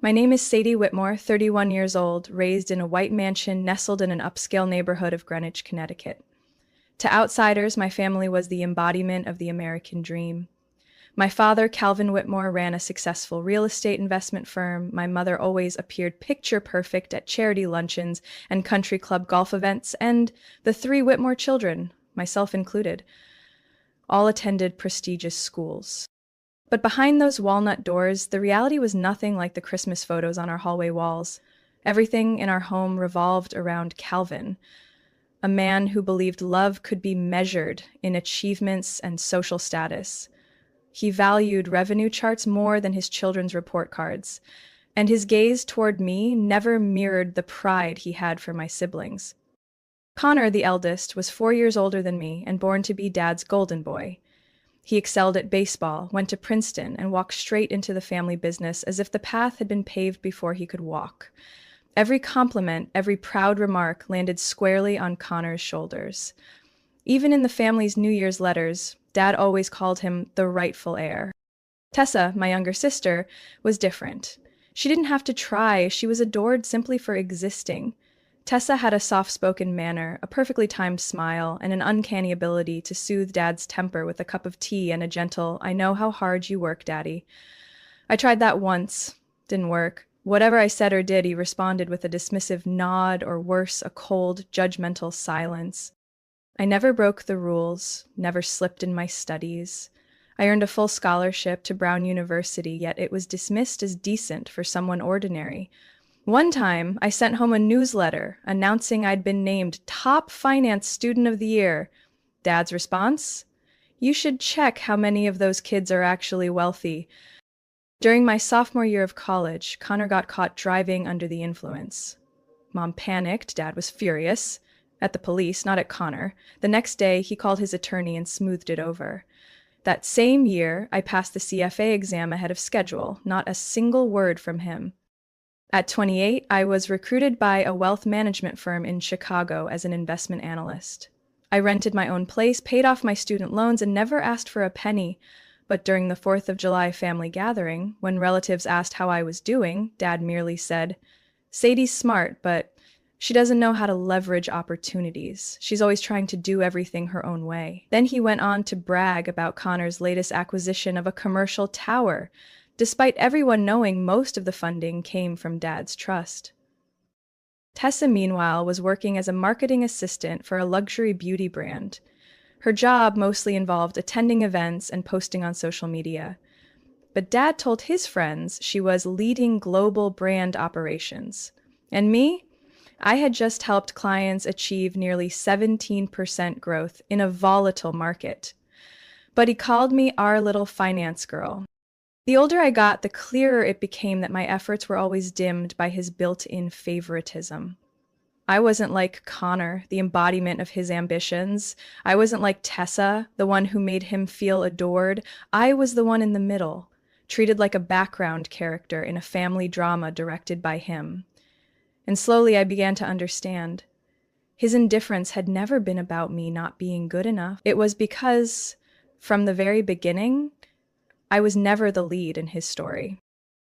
My name is Sadie Whitmore, 31 years old, raised in a white mansion nestled in an upscale neighborhood of Greenwich, Connecticut. To outsiders, my family was the embodiment of the American dream. My father, Calvin Whitmore, ran a successful real estate investment firm. My mother always appeared picture perfect at charity luncheons and country club golf events, and the three Whitmore children, myself included, all attended prestigious schools. But behind those walnut doors, the reality was nothing like the Christmas photos on our hallway walls. Everything in our home revolved around Calvin, a man who believed love could be measured in achievements and social status. He valued revenue charts more than his children's report cards, and his gaze toward me never mirrored the pride he had for my siblings. Connor, the eldest, was 4 years older than me and born to be Dad's golden boy. He excelled at baseball, went to Princeton, and walked straight into the family business as if the path had been paved before he could walk. Every compliment, every proud remark landed squarely on Connor's shoulders. Even in the family's New Year's letters, Dad always called him the rightful heir. Tessa, my younger sister, was different. She didn't have to try, she was adored simply for existing. Tessa had a soft-spoken manner, a perfectly timed smile, and an uncanny ability to soothe Dad's temper with a cup of tea and a gentle, "I know how hard you work, Daddy." I tried that once. Didn't work. Whatever I said or did, he responded with a dismissive nod, or worse, a cold, judgmental silence. I never broke the rules, never slipped in my studies. I earned a full scholarship to Brown University, yet it was dismissed as decent for someone ordinary. One time, I sent home a newsletter announcing I'd been named Top Finance Student of the Year. Dad's response? "You should check how many of those kids are actually wealthy." During my sophomore year of college, Connor got caught driving under the influence. Mom panicked, Dad was furious. At the police, not at Connor. The next day, he called his attorney and smoothed it over. That same year, I passed the CFA exam ahead of schedule, not a single word from him. At 28, I was recruited by a wealth management firm in Chicago as an investment analyst. I rented my own place, paid off my student loans, and never asked for a penny. But during the 4th of July family gathering, when relatives asked how I was doing, Dad merely said, "Sadie's smart, but she doesn't know how to leverage opportunities. She's always trying to do everything her own way." Then he went on to brag about Connor's latest acquisition of a commercial tower, despite everyone knowing most of the funding came from Dad's trust. Tessa, meanwhile, was working as a marketing assistant for a luxury beauty brand. Her job mostly involved attending events and posting on social media. But Dad told his friends she was leading global brand operations. And me? I had just helped clients achieve nearly 17% growth in a volatile market. But he called me our little finance girl. The older I got, the clearer it became that my efforts were always dimmed by his built-in favoritism. I wasn't like Connor, the embodiment of his ambitions. I wasn't like Tessa, the one who made him feel adored. I was the one in the middle, treated like a background character in a family drama directed by him. And slowly I began to understand. His indifference had never been about me not being good enough. It was because, from the very beginning, I was never the lead in his story.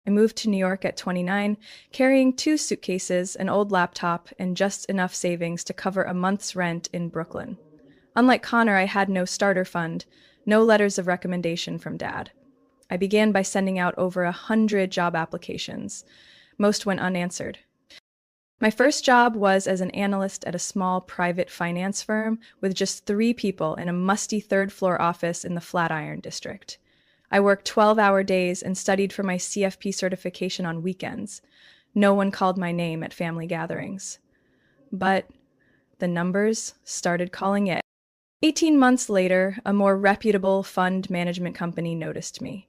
I moved to New York at 29, carrying 2 suitcases, an old laptop, and just enough savings to cover a month's rent in Brooklyn. Unlike Connor, I had no starter fund, no letters of recommendation from Dad. I began by sending out over 100 job applications. Most went unanswered. My first job was as an analyst at a small private finance firm with just 3 people in a musty 3rd-floor office in the Flatiron district. I worked 12-hour days and studied for my CFP certification on weekends. No one called my name at family gatherings. But the numbers started calling it. 18 months later, a more reputable fund management company noticed me.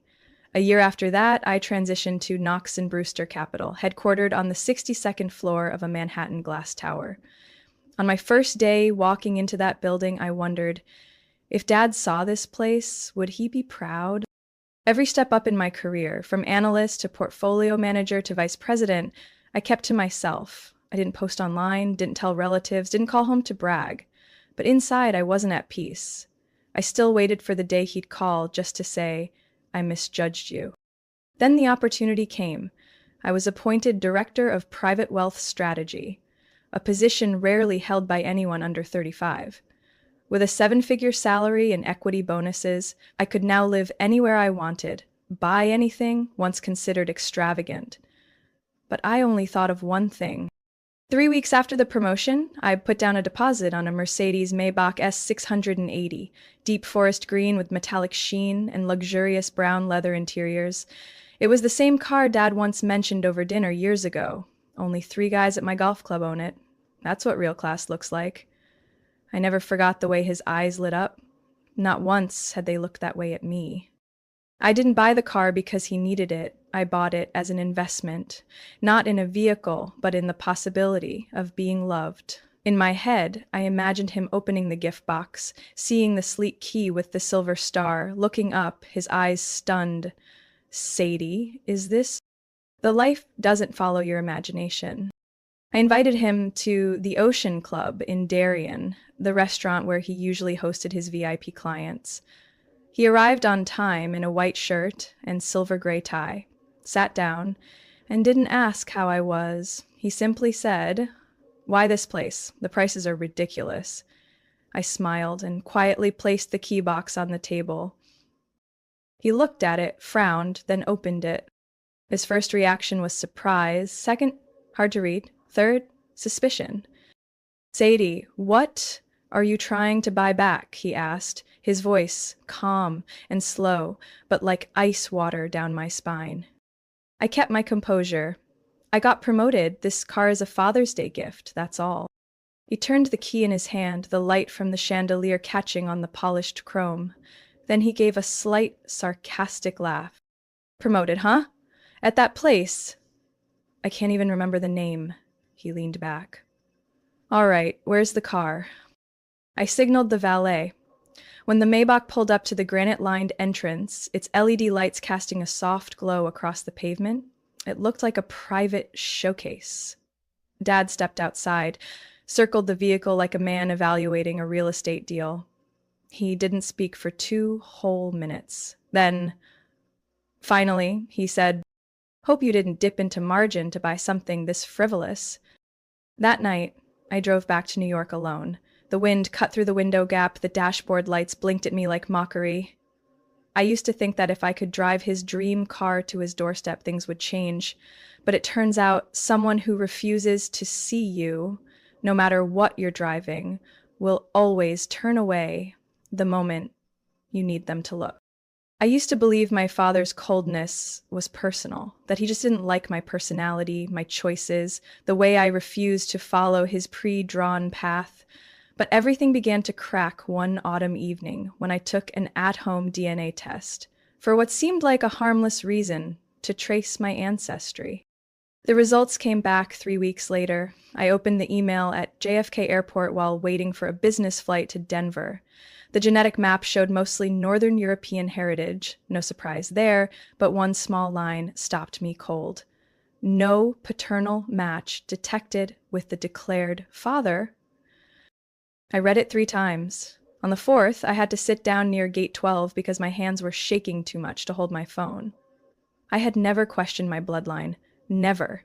A year after that, I transitioned to Knox & Brewster Capital, headquartered on the 62nd floor of a Manhattan glass tower. On my first day walking into that building, I wondered, if Dad saw this place, would he be proud? Every step up in my career, from analyst to portfolio manager to vice president, I kept to myself. I didn't post online, didn't tell relatives, didn't call home to brag. But inside, I wasn't at peace. I still waited for the day he'd call just to say, "I misjudged you." Then the opportunity came. I was appointed Director of Private Wealth Strategy, a position rarely held by anyone under 35. With a seven-figure salary and equity bonuses, I could now live anywhere I wanted, buy anything once considered extravagant. But I only thought of one thing. 3 weeks after the promotion, I put down a deposit on a Mercedes Maybach S680, deep forest green with metallic sheen and luxurious brown leather interiors. It was the same car Dad once mentioned over dinner years ago. Only 3 guys at my golf club own it. That's what real class looks like. I never forgot the way his eyes lit up. Not once had they looked that way at me. I didn't buy the car because he needed it. I bought it as an investment, not in a vehicle, but in the possibility of being loved. In my head, I imagined him opening the gift box, seeing the sleek key with the silver star, looking up, his eyes stunned. Sadie, is this? The life doesn't follow your imagination. I invited him to the Ocean Club in Darien, the restaurant where he usually hosted his VIP clients. He arrived on time in a white shirt and silver gray tie, sat down, and didn't ask how I was. He simply said, "Why this place? The prices are ridiculous." I smiled and quietly placed the key box on the table. He looked at it, frowned, then opened it. His first reaction was surprise, second, hard to read, third, suspicion. "Sadie, what are you trying to buy back?" he asked, his voice calm and slow, but like ice water down my spine. I kept my composure. "I got promoted. This car is a Father's Day gift, that's all." He turned the key in his hand, the light from the chandelier catching on the polished chrome. Then he gave a slight, sarcastic laugh. "Promoted, huh? At that place? I can't even remember the name." He leaned back. "All right, where's the car?" I signaled the valet. When the Maybach pulled up to the granite-lined entrance, its LED lights casting a soft glow across the pavement, it looked like a private showcase. Dad stepped outside, circled the vehicle like a man evaluating a real estate deal. He didn't speak for 2 whole minutes. Then, finally, he said, "Hope you didn't dip into margin to buy something this frivolous." That night, I drove back to New York alone. The wind cut through the window gap, the dashboard lights blinked at me like mockery. I used to think that if I could drive his dream car to his doorstep, things would change. But it turns out someone who refuses to see you, no matter what you're driving, will always turn away the moment you need them to look. I used to believe my father's coldness was personal, that he just didn't like my personality, my choices, the way I refused to follow his pre-drawn path. But everything began to crack one autumn evening when I took an at-home DNA test, for what seemed like a harmless reason, to trace my ancestry. The results came back 3 weeks later. I opened the email at JFK Airport while waiting for a business flight to Denver. The genetic map showed mostly Northern European heritage, no surprise there, but one small line stopped me cold. No paternal match detected with the declared father. I read it 3 times. On the 4th, I had to sit down near gate 12 because my hands were shaking too much to hold my phone. I had never questioned my bloodline. Never.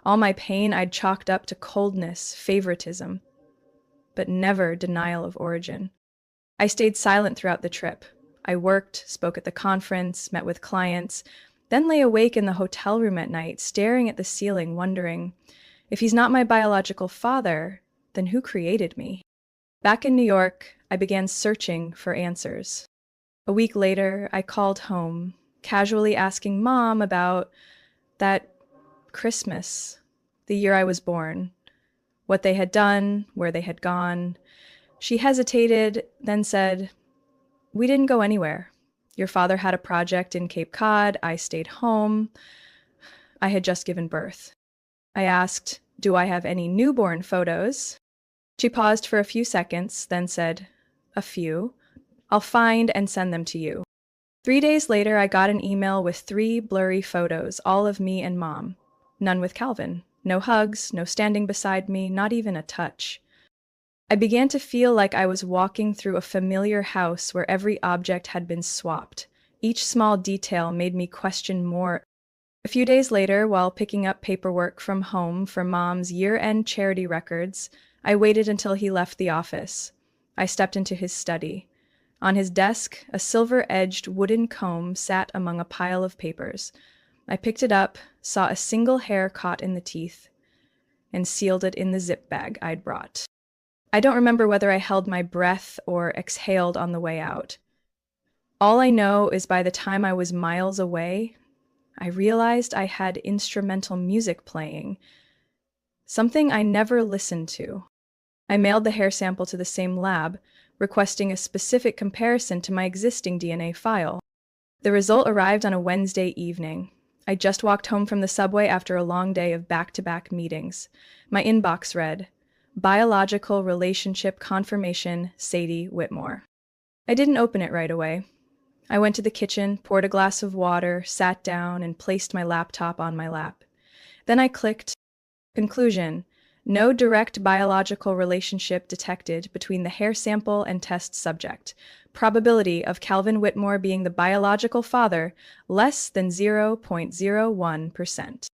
All my pain I'd chalked up to coldness, favoritism, but never denial of origin. I stayed silent throughout the trip. I worked, spoke at the conference, met with clients, then lay awake in the hotel room at night, staring at the ceiling, wondering, if he's not my biological father, then who created me? Back in New York, I began searching for answers. A week later, I called home, casually asking Mom about that Christmas, the year I was born, what they had done, where they had gone. She hesitated, then said, "We didn't go anywhere. Your father had a project in Cape Cod. I stayed home. I had just given birth." I asked, "Do I have any newborn photos?" She paused for a few seconds, then said, "A few. I'll find and send them to you." 3 days later, I got an email with 3 blurry photos, all of me and Mom. None with Calvin. No hugs, no standing beside me, not even a touch. I began to feel like I was walking through a familiar house where every object had been swapped. Each small detail made me question more. A few days later, while picking up paperwork from home for Mom's year-end charity records, I waited until he left the office. I stepped into his study. On his desk, a silver-edged wooden comb sat among a pile of papers. I picked it up, saw a single hair caught in the teeth, and sealed it in the zip bag I'd brought. I don't remember whether I held my breath or exhaled on the way out. All I know is by the time I was miles away, I realized I had instrumental music playing, something I never listened to. I mailed the hair sample to the same lab, requesting a specific comparison to my existing DNA file. The result arrived on a Wednesday evening. I just walked home from the subway after a long day of back-to-back meetings. My inbox read, "Biological relationship confirmation, Sadie Whitmore." I didn't open it right away. I went to the kitchen, poured a glass of water, sat down, and placed my laptop on my lap. Then I clicked, "Conclusion: no direct biological relationship detected between the hair sample and test subject. Probability of Calvin Whitmore being the biological father, less than 0.01%.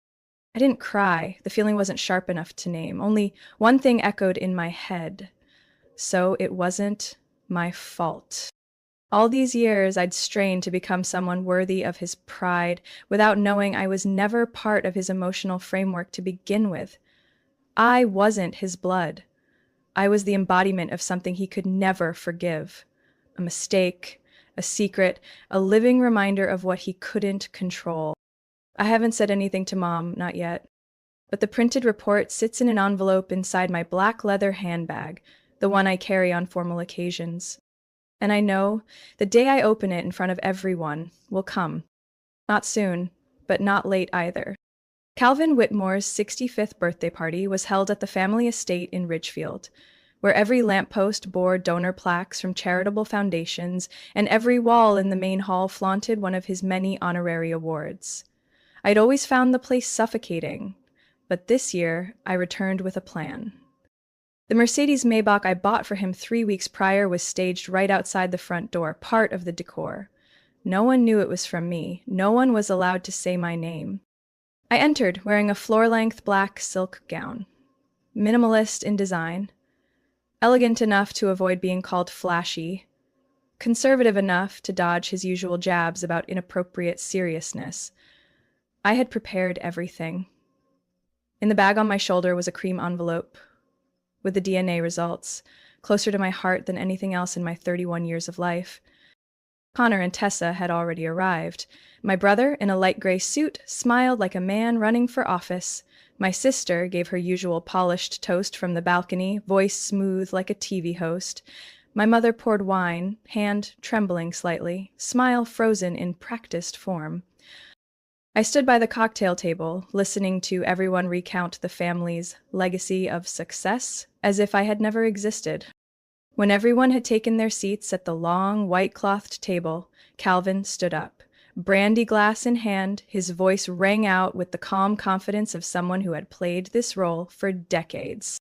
I didn't cry. The feeling wasn't sharp enough to name. Only one thing echoed in my head. So it wasn't my fault. All these years, I'd strained to become someone worthy of his pride, without knowing I was never part of his emotional framework to begin with. I wasn't his blood. I was the embodiment of something he could never forgive. A mistake, a secret, a living reminder of what he couldn't control. I haven't said anything to Mom, not yet. But the printed report sits in an envelope inside my black leather handbag, the one I carry on formal occasions. And I know the day I open it in front of everyone will come. Not soon, but not late either. Calvin Whitmore's 65th birthday party was held at the family estate in Ridgefield, where every lamppost bore donor plaques from charitable foundations, and every wall in the main hall flaunted one of his many honorary awards. I'd always found the place suffocating, but this year I returned with a plan. The Mercedes Maybach I bought for him 3 weeks prior was staged right outside the front door, part of the decor. No one knew it was from me. No one was allowed to say my name. I entered wearing a floor-length black silk gown. Minimalist in design. Elegant enough to avoid being called flashy. Conservative enough to dodge his usual jabs about inappropriate seriousness. I had prepared everything. In the bag on my shoulder was a cream envelope with the DNA results, closer to my heart than anything else in my 31 years of life. Connor and Tessa had already arrived. My brother, in a light gray suit, smiled like a man running for office. My sister gave her usual polished toast from the balcony, voice smooth like a TV host. My mother poured wine, hand trembling slightly, smile frozen in practiced form. I stood by the cocktail table, listening to everyone recount the family's legacy of success, as if I had never existed. When everyone had taken their seats at the long, white-clothed table, Calvin stood up. Brandy glass in hand, his voice rang out with the calm confidence of someone who had played this role for decades.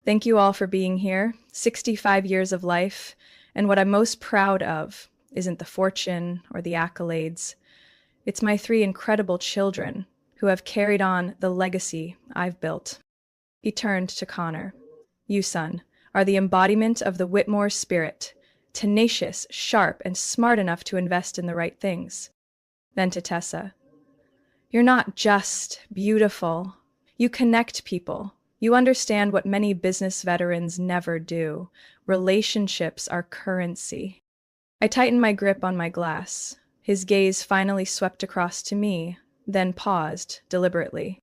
"Thank you all for being here. 65 years of life, and what I'm most proud of isn't the fortune or the accolades. It's my 3 incredible children who have carried on the legacy I've built." He turned to Connor. "You, son, are the embodiment of the Whitmore spirit, tenacious, sharp, and smart enough to invest in the right things." Then to Tessa. "You're not just beautiful. You connect people. You understand what many business veterans never do. Relationships are currency." I tightened my grip on my glass. His gaze finally swept across to me, then paused deliberately.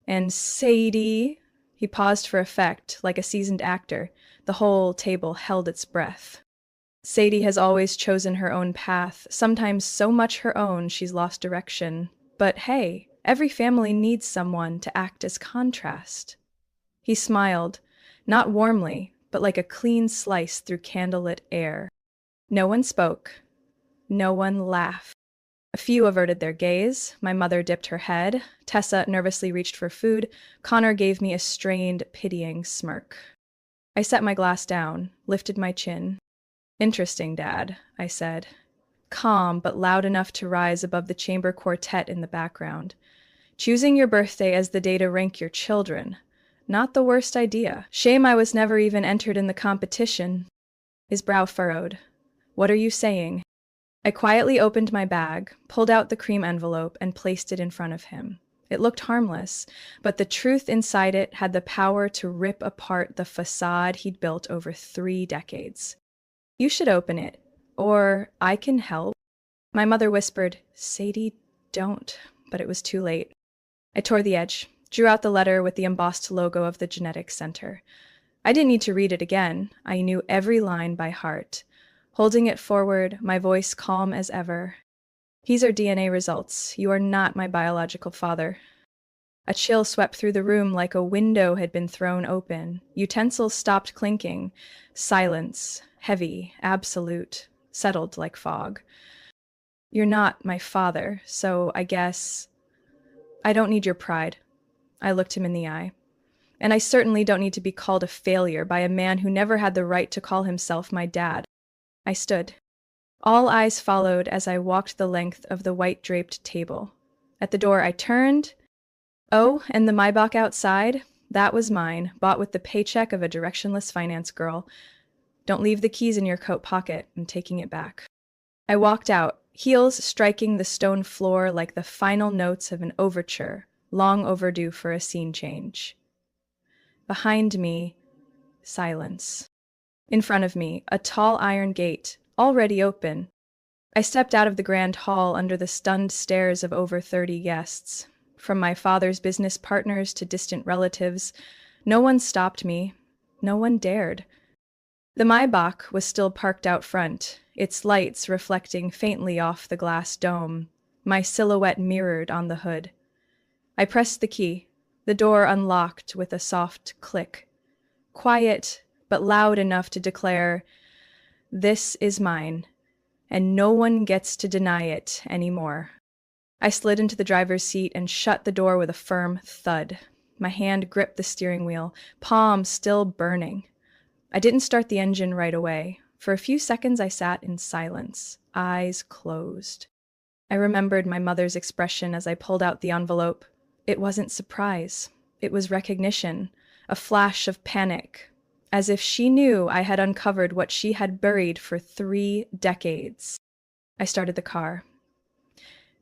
"And Sadie?" He paused for effect, like a seasoned actor. The whole table held its breath. "Sadie has always chosen her own path, sometimes so much her own she's lost direction. But hey, every family needs someone to act as contrast." He smiled, not warmly, but like a clean slice through candlelit air. No one spoke. No one laughed. A few averted their gaze. My mother dipped her head. Tessa nervously reached for food. Connor gave me a strained, pitying smirk. I set my glass down, lifted my chin. "Interesting, Dad," I said, calm but loud enough to rise above the chamber quartet in the background. Choosing your birthday as the day to rank your children. Not the worst idea. Shame I was never even entered in the competition. His brow furrowed. What are you saying? I quietly opened my bag, pulled out the cream envelope, and placed it in front of him. It looked harmless, but the truth inside it had the power to rip apart the facade he'd built over 3 decades. You should open it, or I can help. My mother whispered, Sadie, don't, but it was too late. I tore the edge, drew out the letter with the embossed logo of the Genetics Center. I didn't need to read it again. I knew every line by heart. Holding it forward, my voice calm as ever. These are DNA results. You are not my biological father. A chill swept through the room like a window had been thrown open. Utensils stopped clinking. Silence, heavy, absolute, settled like fog. You're not my father, so I guess I don't need your pride. I looked him in the eye. And I certainly don't need to be called a failure by a man who never had the right to call himself my dad. I stood. All eyes followed as I walked the length of the white-draped table. At the door I turned. Oh, and the Maybach outside? That was mine, bought with the paycheck of a directionless finance girl. Don't leave the keys in your coat pocket. I'm taking it back. I walked out, heels striking the stone floor like the final notes of an overture, long overdue for a scene change. Behind me, silence. In front of me, a tall iron gate, already open. I stepped out of the grand hall under the stunned stares of over 30 guests. From my father's business partners to distant relatives, no one stopped me. No one dared. The Maybach was still parked out front, its lights reflecting faintly off the glass dome, my silhouette mirrored on the hood. I pressed the key. The door unlocked with a soft click. Quiet, but loud enough to declare, "This is mine, and no one gets to deny it anymore." I slid into the driver's seat and shut the door with a firm thud. My hand gripped the steering wheel, palm still burning. I didn't start the engine right away. For a few seconds I sat in silence, eyes closed. I remembered my mother's expression as I pulled out the envelope. It wasn't surprise. It was recognition, a flash of panic, as if she knew I had uncovered what she had buried for 3 decades. I started the car.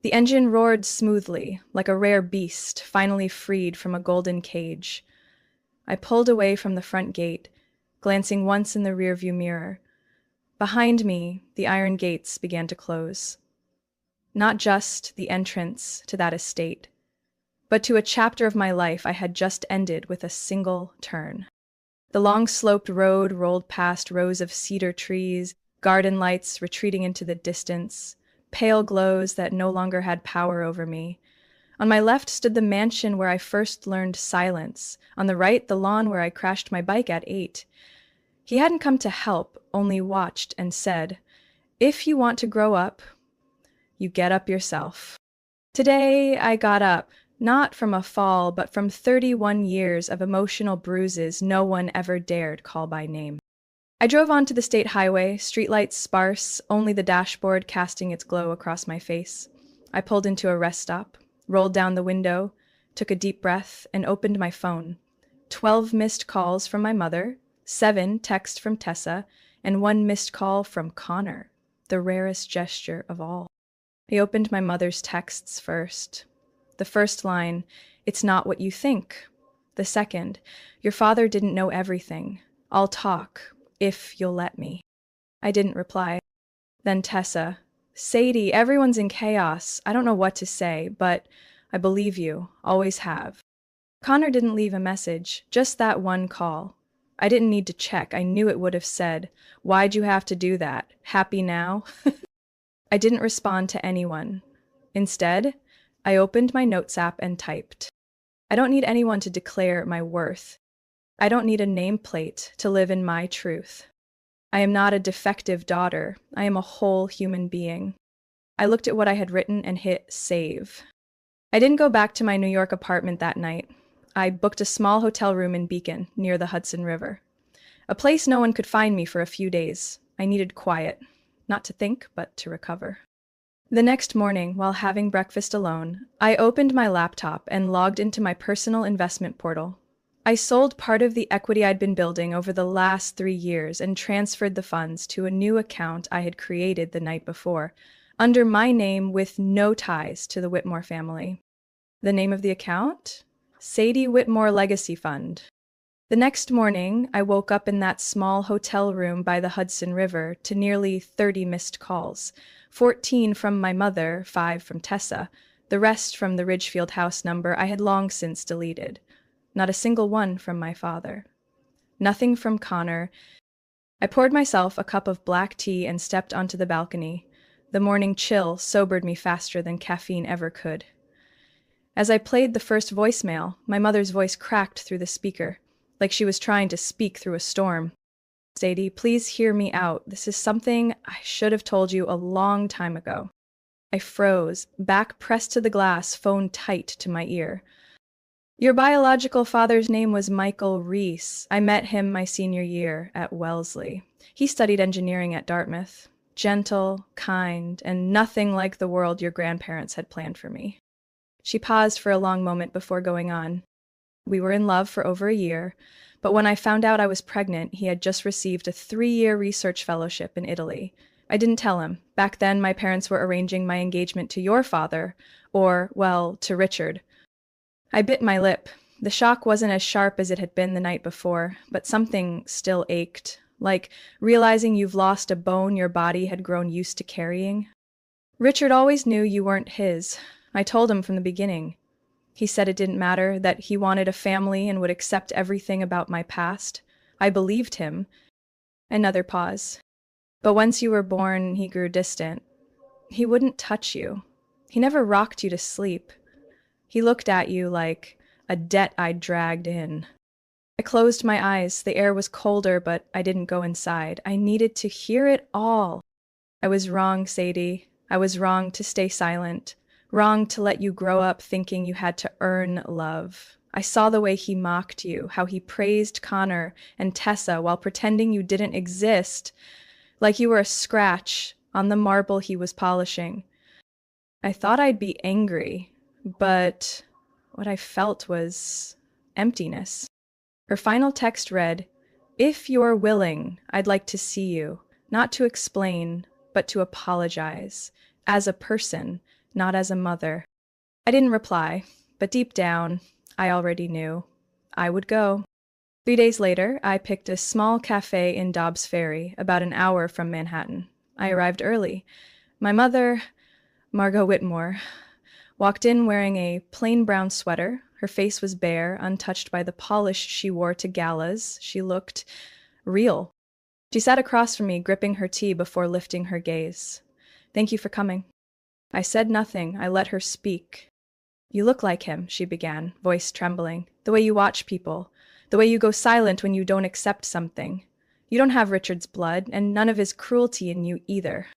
The engine roared smoothly, like a rare beast finally freed from a golden cage. I pulled away from the front gate, glancing once in the rearview mirror. Behind me, the iron gates began to close. Not just the entrance to that estate, but to a chapter of my life I had just ended with a single turn. The long sloped road rolled past rows of cedar trees, garden lights retreating into the distance, pale glows that no longer had power over me. On my left stood the mansion where I first learned silence. On the right, the lawn where I crashed my bike at 8. He hadn't come to help, only watched and said, "If you want to grow up, you get up yourself." Today, I got up, not from a fall, but from 31 years of emotional bruises no one ever dared call by name. I drove onto the state highway, streetlights sparse, only the dashboard casting its glow across my face. I pulled into a rest stop, rolled down the window, took a deep breath, and opened my phone. 12 missed calls from my mother, 7 texts from Tessa, and 1 missed call from Connor, the rarest gesture of all. I opened my mother's texts first. The first line, "It's not what you think." The second, "Your father didn't know everything. I'll talk, if you'll let me." I didn't reply. Then Tessa, "Sadie, everyone's in chaos. I don't know what to say, but I believe you, always have." Connor didn't leave a message, just that one call. I didn't need to check. I knew it would have said, "Why'd you have to do that? Happy now?" I didn't respond to anyone. Instead, I opened my notes app and typed. I don't need anyone to declare my worth. I don't need a nameplate to live in my truth. I am not a defective daughter. I am a whole human being. I looked at what I had written and hit save. I didn't go back to my New York apartment that night. I booked a small hotel room in Beacon, near the Hudson River. A place no one could find me for a few days. I needed quiet. Not to think, but to recover. The next morning, while having breakfast alone, I opened my laptop and logged into my personal investment portal. I sold part of the equity I'd been building over the last 3 years and transferred the funds to a new account I had created the night before, under my name with no ties to the Whitmore family. The name of the account? Sadie Whitmore Legacy Fund. The next morning, I woke up in that small hotel room by the Hudson River to nearly 30 missed calls, 14 from my mother, 5 from Tessa, the rest from the Ridgefield House number I had long since deleted. Not a single one from my father. Nothing from Connor. I poured myself a cup of black tea and stepped onto the balcony. The morning chill sobered me faster than caffeine ever could. As I played the first voicemail, my mother's voice cracked through the speaker, like she was trying to speak through a storm. Sadie, please hear me out. This is something I should have told you a long time ago. I froze, back pressed to the glass, phone tight to my ear. Your biological father's name was Michael Reese. I met him my senior year at Wellesley. He studied engineering at Dartmouth. Gentle, kind, and nothing like the world your grandparents had planned for me. She paused for a long moment before going on. We were in love for over a year, but when I found out I was pregnant, he had just received a 3-year research fellowship in Italy. I didn't tell him. Back then, my parents were arranging my engagement to your father, or, well, to Richard. I bit my lip. The shock wasn't as sharp as it had been the night before, but something still ached, like realizing you've lost a bone your body had grown used to carrying. Richard always knew you weren't his. I told him from the beginning. He said it didn't matter, that he wanted a family and would accept everything about my past. I believed him. Another pause. But once you were born, he grew distant. He wouldn't touch you. He never rocked you to sleep. He looked at you like a debt I'd dragged in. I closed my eyes. The air was colder, but I didn't go inside. I needed to hear it all. I was wrong, Sadie. I was wrong to stay silent. Wrong to let you grow up thinking you had to earn love. I saw the way he mocked you, how he praised Connor and Tessa while pretending you didn't exist, like you were a scratch on the marble he was polishing. I thought I'd be angry, but what I felt was emptiness. Her final text read, "If you're willing, I'd like to see you, not to explain, but to apologize, as a person, not as a mother." I didn't reply, but deep down, I already knew. I would go. 3 days later, I picked a small cafe in Dobbs Ferry, about an hour from Manhattan. I arrived early. My mother, Margot Whitmore, walked in wearing a plain brown sweater. Her face was bare, untouched by the polish she wore to galas. She looked real. She sat across from me, gripping her tea before lifting her gaze. "Thank you for coming." I said nothing. I let her speak. "You look like him," she began, voice trembling. "The way you watch people. The way you go silent when you don't accept something. You don't have Richard's blood, and none of his cruelty in you either."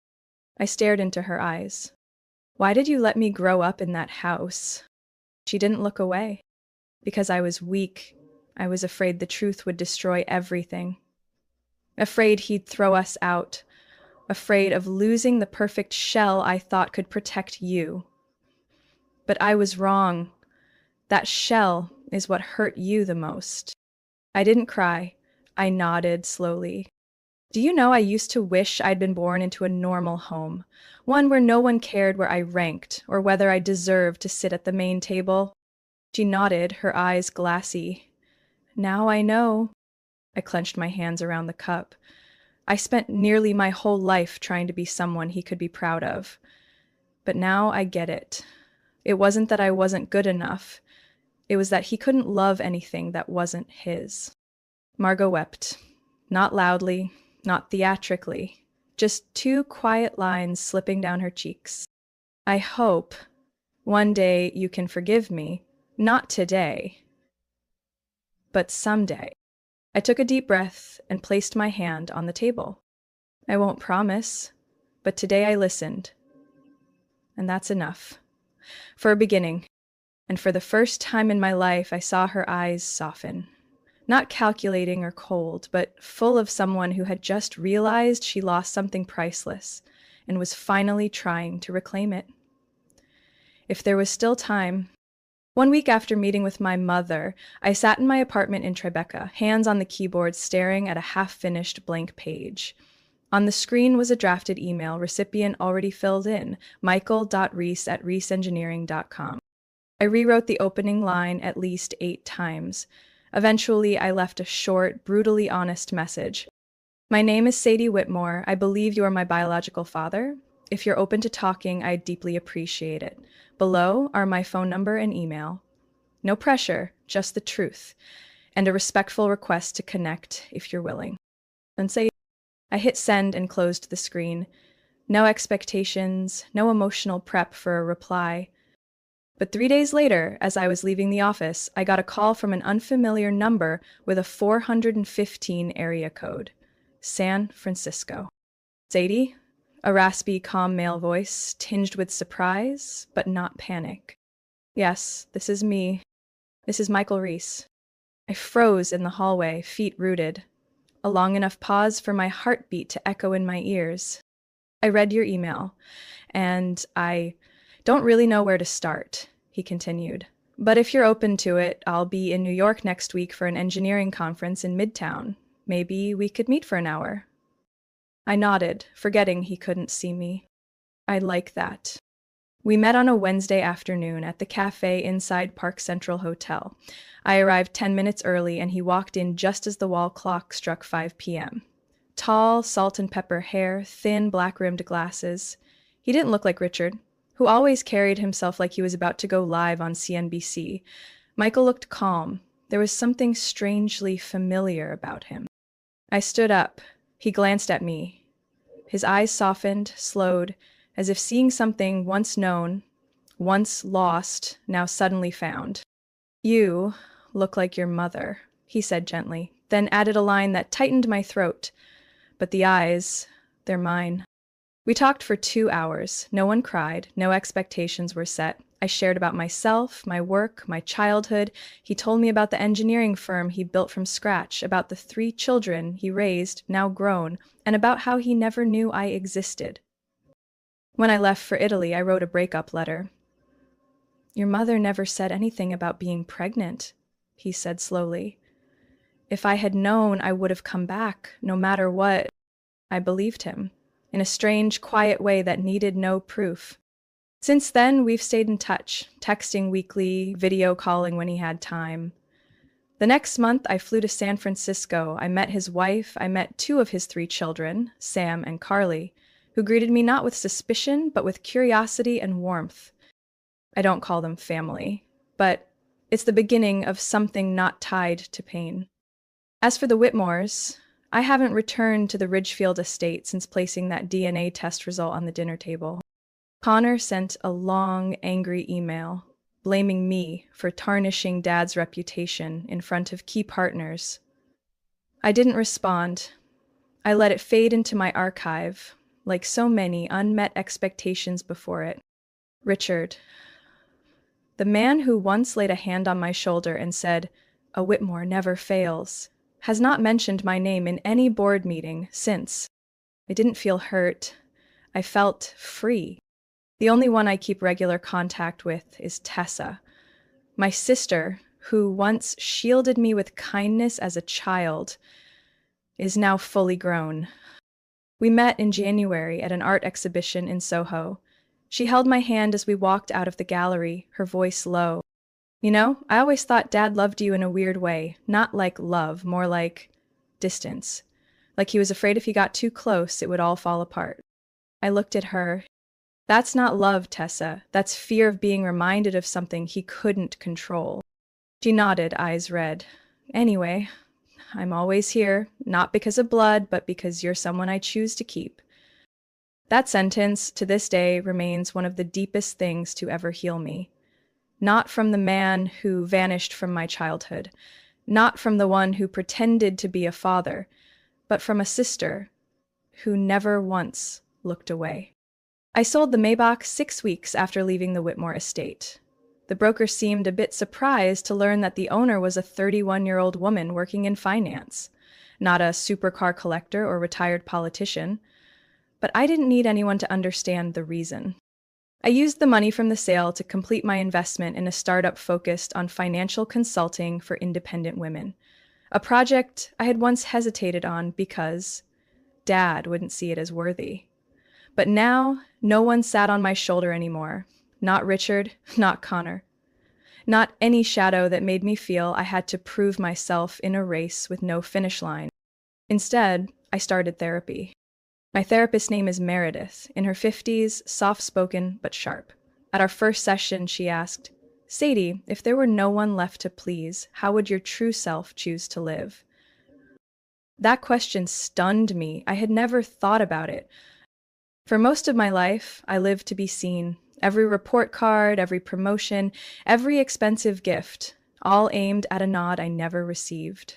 I stared into her eyes. "Why did you let me grow up in that house?" She didn't look away. "Because I was weak. I was afraid the truth would destroy everything. Afraid he'd throw us out. Afraid of losing the perfect shell I thought could protect you. But I was wrong. That shell is what hurt you the most." I didn't cry. I nodded slowly. "Do you know I used to wish I'd been born into a normal home, one where no one cared where I ranked or whether I deserved to sit at the main table?" She nodded, her eyes glassy. "Now I know." I clenched my hands around the cup. I spent nearly my whole life trying to be someone he could be proud of. But now I get it. It wasn't that I wasn't good enough. It was that he couldn't love anything that wasn't his. Margot wept. Not loudly, not theatrically. Just 2 quiet lines slipping down her cheeks. "I hope one day you can forgive me. Not today, but someday." I took a deep breath and placed my hand on the table. "I won't promise, but today I listened. And that's enough. For a beginning. And for the first time in my life, I saw her eyes soften. Not calculating or cold, but full of someone who had just realized she lost something priceless. and was finally trying to reclaim it. If there was still time. One week after meeting with my mother, I sat in my apartment in Tribeca, hands on the keyboard, staring at a half-finished blank page. On the screen was a drafted email, recipient already filled in, michael.reese@reeseengineering.com. I rewrote the opening line at least 8 times. Eventually, I left a short, brutally honest message. My name is Sadie Whitmore. I believe you are my biological father. If you're open to talking, I'd deeply appreciate it. Below are my phone number and email. No pressure, just the truth, and a respectful request to connect if you're willing. Then say, I hit send and closed the screen. No expectations, no emotional prep for a reply. But 3 days later, as I was leaving the office, I got a call from an unfamiliar number with a 415 area code. San Francisco. Sadie? A raspy, calm male voice, tinged with surprise, but not panic. Yes, this is me. This is Michael Reese. I froze in the hallway, feet rooted. A long enough pause for my heartbeat to echo in my ears. I read your email, and I don't really know where to start, he continued. But if you're open to it, I'll be in New York next week for an engineering conference in Midtown. Maybe we could meet for an hour. I nodded, forgetting he couldn't see me. I like that. We met on a Wednesday afternoon at the cafe inside Park Central Hotel. I arrived 10 minutes early, and he walked in just as the wall clock struck 5 p.m. Tall, salt and pepper hair, thin, black-rimmed glasses. He didn't look like Richard, who always carried himself like he was about to go live on CNBC. Michael looked calm. There was something strangely familiar about him. I stood up. He glanced at me. His eyes softened, slowed, as if seeing something once known, once lost, now suddenly found. You look like your mother, he said gently, then added a line that tightened my throat. But the eyes, they're mine. We talked for 2 hours. No one cried. No expectations were set. I shared about myself, my work, my childhood. He told me about the engineering firm he built from scratch, about the 3 children he raised, now grown, and about how he never knew I existed. When I left for Italy, I wrote a breakup letter. Your mother never said anything about being pregnant, he said slowly. If I had known, I would have come back, no matter what. I believed him, in a strange, quiet way that needed no proof. Since then, we've stayed in touch, texting weekly, video calling when he had time. The next month, I flew to San Francisco. I met his wife. I met 2 of his 3 children, Sam and Carly, who greeted me not with suspicion, but with curiosity and warmth. I don't call them family, but it's the beginning of something not tied to pain. As for the Whitmores, I haven't returned to the Ridgefield estate since placing that DNA test result on the dinner table. Connor sent a long, angry email, blaming me for tarnishing Dad's reputation in front of key partners. I didn't respond. I let it fade into my archive, like so many unmet expectations before it. Richard, the man who once laid a hand on my shoulder and said, "A Whitmore never fails," has not mentioned my name in any board meeting since. I didn't feel hurt. I felt free. The only one I keep regular contact with is Tessa, my sister, who once shielded me with kindness as a child, is now fully grown. We met in January at an art exhibition in Soho. She held my hand as we walked out of the gallery, her voice low. You know, I always thought Dad loved you in a weird way, not like love, more like distance. Like he was afraid if he got too close, it would all fall apart. I looked at her. That's not love, Tessa. That's fear of being reminded of something he couldn't control. She nodded, eyes red. Anyway, I'm always here, not because of blood, but because you're someone I choose to keep. That sentence, to this day, remains one of the deepest things to ever heal me. Not from the man who vanished from my childhood, not from the one who pretended to be a father, but from a sister who never once looked away. I sold the Maybach 6 weeks after leaving the Whitmore estate. The broker seemed a bit surprised to learn that the owner was a 31-year-old woman working in finance, not a supercar collector or retired politician. but I didn't need anyone to understand the reason. I used the money from the sale to complete my investment in a startup focused on financial consulting for independent women, a project I had once hesitated on because Dad wouldn't see it as worthy. But now, no one sat on my shoulder anymore. Not Richard, not Connor. Not any shadow that made me feel I had to prove myself in a race with no finish line. Instead, I started therapy. My therapist's name is Meredith, in her 50s, soft-spoken but sharp. At our first session, she asked, "Sadie, if there were no one left to please, how would your true self choose to live?" That question stunned me. I had never thought about it. For most of my life, I lived to be seen. Every report card, every promotion, every expensive gift, all aimed at a nod I never received.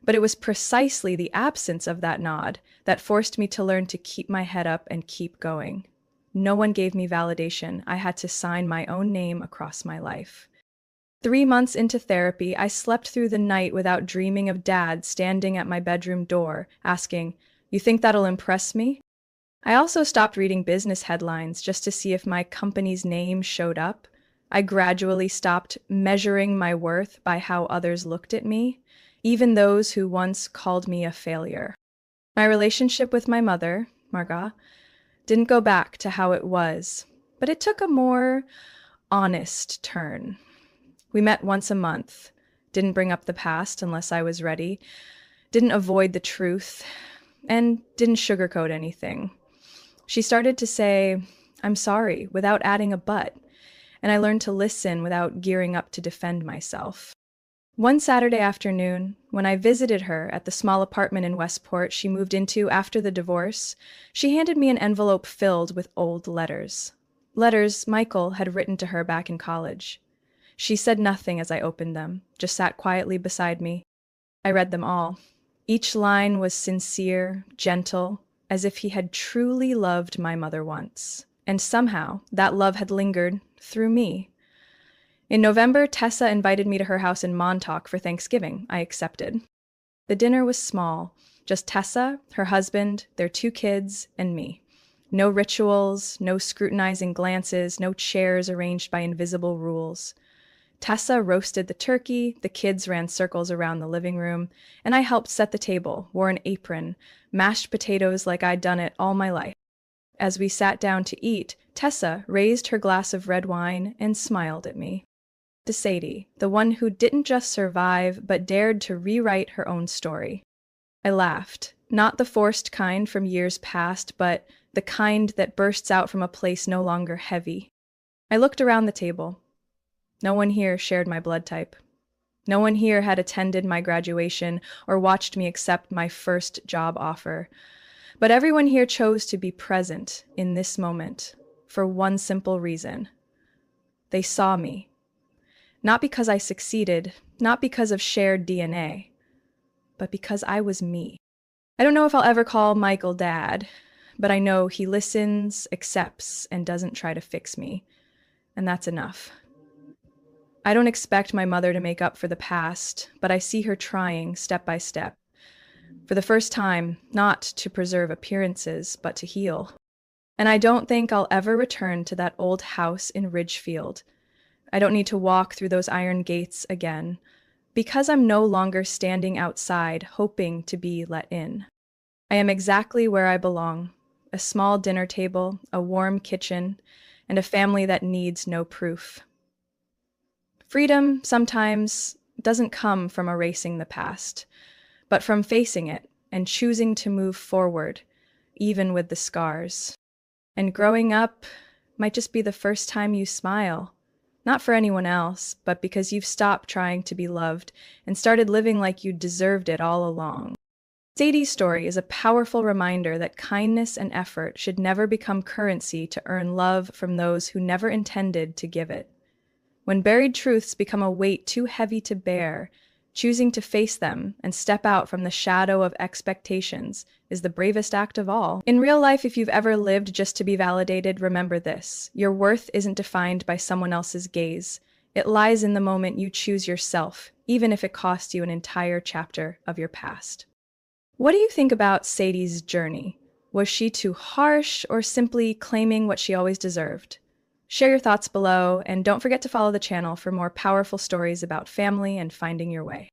But it was precisely the absence of that nod that forced me to learn to keep my head up and keep going. No one gave me validation. I had to sign my own name across my life. 3 months into therapy, I slept through the night without dreaming of Dad standing at my bedroom door, asking, "You think that'll impress me?" I also stopped reading business headlines just to see if my company's name showed up. I gradually stopped measuring my worth by how others looked at me, even those who once called me a failure. My relationship with my mother, Marga, didn't go back to how it was, but it took a more honest turn. We met once a month, didn't bring up the past unless I was ready, didn't avoid the truth, and didn't sugarcoat anything. She started to say, "I'm sorry," without adding a but, and I learned to listen without gearing up to defend myself. One Saturday afternoon, when I visited her at the small apartment in Westport she moved into after the divorce, she handed me an envelope filled with old letters. Letters Michael had written to her back in college. She said nothing as I opened them, just sat quietly beside me. I read them all. Each line was sincere, gentle, as if he had truly loved my mother once. And somehow, that love had lingered through me. In November, Tessa invited me to her house in Montauk for Thanksgiving. I accepted. The dinner was small, just Tessa, her husband, their 2 kids, and me. No rituals, no scrutinizing glances, no chairs arranged by invisible rules. Tessa roasted the turkey, the kids ran circles around the living room, and I helped set the table, wore an apron, mashed potatoes like I'd done it all my life. As we sat down to eat, Tessa raised her glass of red wine and smiled at me. To Sadie, the one who didn't just survive, but dared to rewrite her own story. I laughed, not the forced kind from years past, but the kind that bursts out from a place no longer heavy. I looked around the table. No one here shared my blood type. No one here had attended my graduation or watched me accept my first job offer. But everyone here chose to be present in this moment for one simple reason. They saw me. Not because I succeeded, not because of shared DNA, but because I was me. I don't know if I'll ever call Michael Dad, but I know he listens, accepts, and doesn't try to fix me. And that's enough. I don't expect my mother to make up for the past, but I see her trying step by step. For the first time, not to preserve appearances, but to heal. And I don't think I'll ever return to that old house in Ridgefield. I don't need to walk through those iron gates again, because I'm no longer standing outside hoping to be let in. I am exactly where I belong, a small dinner table, a warm kitchen, and a family that needs no proof. Freedom sometimes doesn't come from erasing the past, but from facing it and choosing to move forward, even with the scars. And growing up might just be the first time you smile, not for anyone else, but because you've stopped trying to be loved and started living like you deserved it all along. Sadie's story is a powerful reminder that kindness and effort should never become currency to earn love from those who never intended to give it. When buried truths become a weight too heavy to bear, choosing to face them and step out from the shadow of expectations is the bravest act of all. In real life, if you've ever lived just to be validated, remember this: your worth isn't defined by someone else's gaze. It lies in the moment you choose yourself, even if it costs you an entire chapter of your past. What do you think about Sadie's journey? Was she too harsh or simply claiming what she always deserved? Share your thoughts below, and don't forget to follow the channel for more powerful stories about family and finding your way.